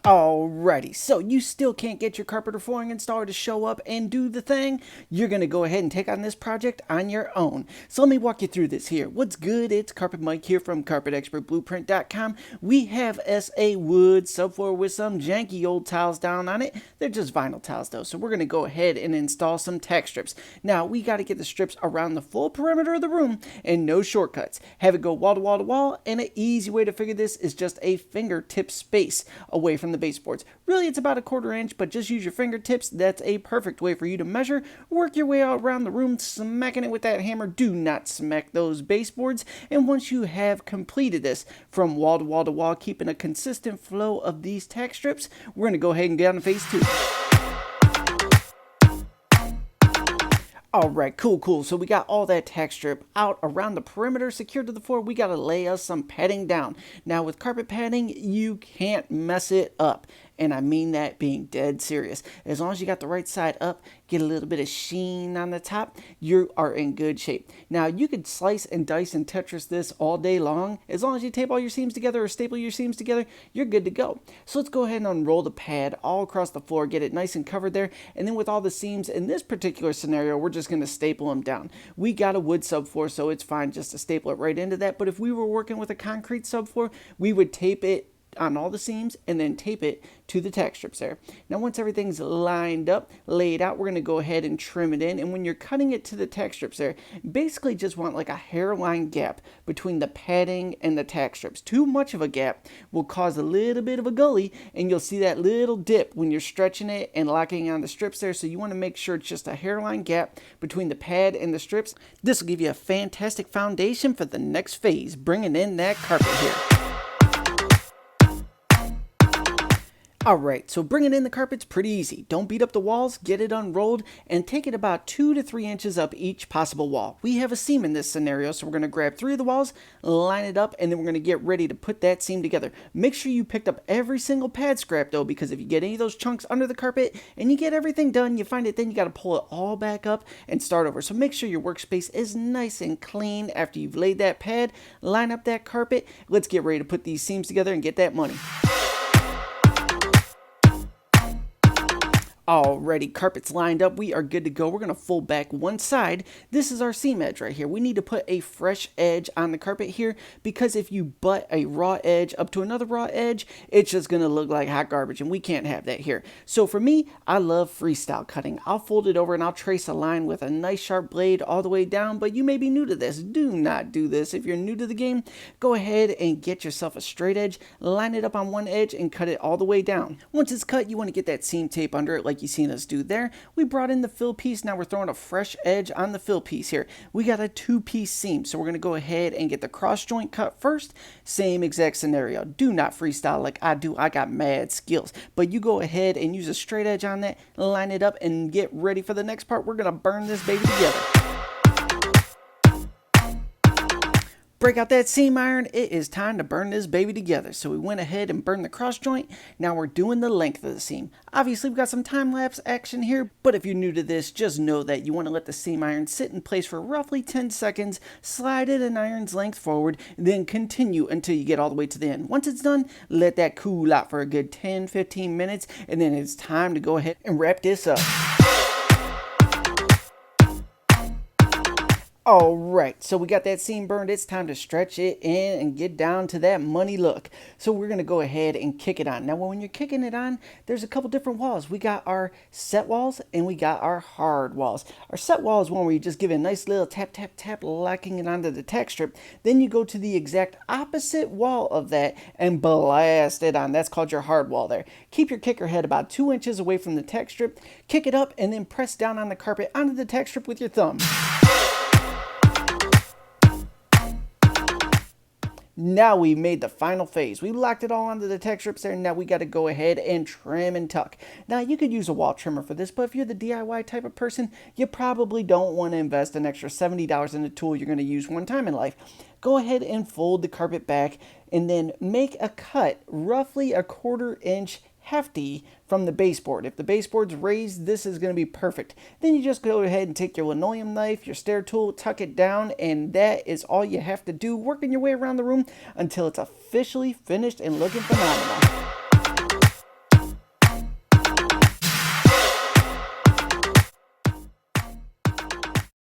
Alrighty, so you still can't get your carpet or flooring installer to show up and do the thing? You're going to go ahead and take on this project on your own. So let me walk you through this here. What's good? It's Carpet Mike here from CarpetExpertBlueprint.com. We have SA wood subfloor with some janky old tiles down on it. They're just vinyl tiles though, so we're going to go ahead and install some tack strips. Now, we got to get the strips around the full perimeter of the room and no shortcuts. Have it go wall to wall to wall, and an easy way to figure this is just a fingertip space away from the baseboards. Really, it's about a 1/4 inch, but just use your fingertips. That's a perfect way for you to measure. Work your way out around the room, smacking it with that hammer. Do not smack those baseboards. And once you have completed this from wall to wall to wall, keeping a consistent flow of these tack strips, we're going to go ahead and get on to phase 2. Alright, cool. So we got all that tack strip out around the perimeter secured to the floor. We got to lay us some padding down. Now with carpet padding, you can't mess it up. And I mean that being dead serious. As long as you got the right side up, get a little bit of sheen on the top, you are in good shape. Now you could slice and dice and Tetris this all day long. As long as you tape all your seams together or staple your seams together, you're good to go. So let's go ahead and unroll the pad all across the floor, get it nice and covered there. And then with all the seams in this particular scenario, we're just going to staple them down. We got a wood subfloor, so it's fine just to staple it right into that. But if we were working with a concrete subfloor, we would tape it on all the seams and then tape it to the tack strips there. Now once everything's lined up, laid out, we're going to go ahead and trim it in. And when you're cutting it to the tack strips there, basically just want like a hairline gap between the padding and the tack strips. Too much of a gap will cause a little bit of a gully, and you'll see that little dip when you're stretching it and locking on the strips there. So you want to make sure it's just a hairline gap between the pad and the strips. This will give you a fantastic foundation for the next phase, bringing in that carpet here. Alright, so bringing in the carpet's pretty easy. Don't beat up the walls, get it unrolled, and take it about 2 to 3 inches up each possible wall. We have a seam in this scenario, so we're going to grab 3 of the walls, line it up, and then we're going to get ready to put that seam together. Make sure you picked up every single pad scrap though, because if you get any of those chunks under the carpet and you get everything done, you find it, then you got to pull it all back up and start over. So make sure your workspace is nice and clean after you've laid that pad, line up that carpet. Let's get ready to put these seams together and get that money. Alrighty, carpet's lined up. We are good to go. We're going to fold back one side. This is our seam edge right here. We need to put a fresh edge on the carpet here, because if you butt a raw edge up to another raw edge, it's just going to look like hot garbage, and we can't have that here. So for me, I love freestyle cutting. I'll fold it over and I'll trace a line with a nice sharp blade all the way down, but you may be new to this. Do not do this. If you're new to the game, go ahead and get yourself a straight edge, line it up on one edge, and cut it all the way down. Once it's cut, you want to get that seam tape under it like you seen us do there. We brought in the fill piece. Now we're throwing a fresh edge on the fill piece here. We got a 2-piece seam, so we're going to go ahead and get the cross joint cut first. Same exact scenario. Do not freestyle like I do. I got mad skills, but you go ahead and use a straight edge on that, line it up, and get ready for the next part. We're going to burn this baby together. Break out that seam iron. It is time to burn this baby together. So we went ahead and burned the cross joint. Now we're doing the length of the seam. Obviously we've got some time-lapse action here, but if you're new to this, just know that you want to let the seam iron sit in place for roughly 10 seconds, slide it an iron's length forward, then continue until you get all the way to the end. Once it's done, let that cool out for a good 10-15 minutes, and then it's time to go ahead and wrap this up. Alright, so we got that seam burned. It's time to stretch it in and get down to that money look. So we're going to go ahead and kick it on. Now when you're kicking it on, there's a couple different walls. We got our set walls and we got our hard walls. Our set wall is one where you just give it a nice little tap, tap, tap, locking it onto the tack strip. Then you go to the exact opposite wall of that and blast it on. That's called your hard wall there. Keep your kicker head about 2 inches away from the tack strip. Kick it up and then press down on the carpet onto the tack strip with your thumb. Now we made the final phase. We locked it all onto the tack strips there. Now we got to go ahead and trim and tuck. Now you could use a wall trimmer for this, but if you're the DIY type of person, you probably don't want to invest an extra $70 in a tool you're going to use one time in life. Go ahead and fold the carpet back and then make a cut roughly a 1/4 inch hefty from the baseboard. If the baseboard's raised, this is going to be perfect. Then you just go ahead and take your linoleum knife, your stair tool, tuck it down, and that is all you have to do, working your way around the room until it's officially finished and looking phenomenal.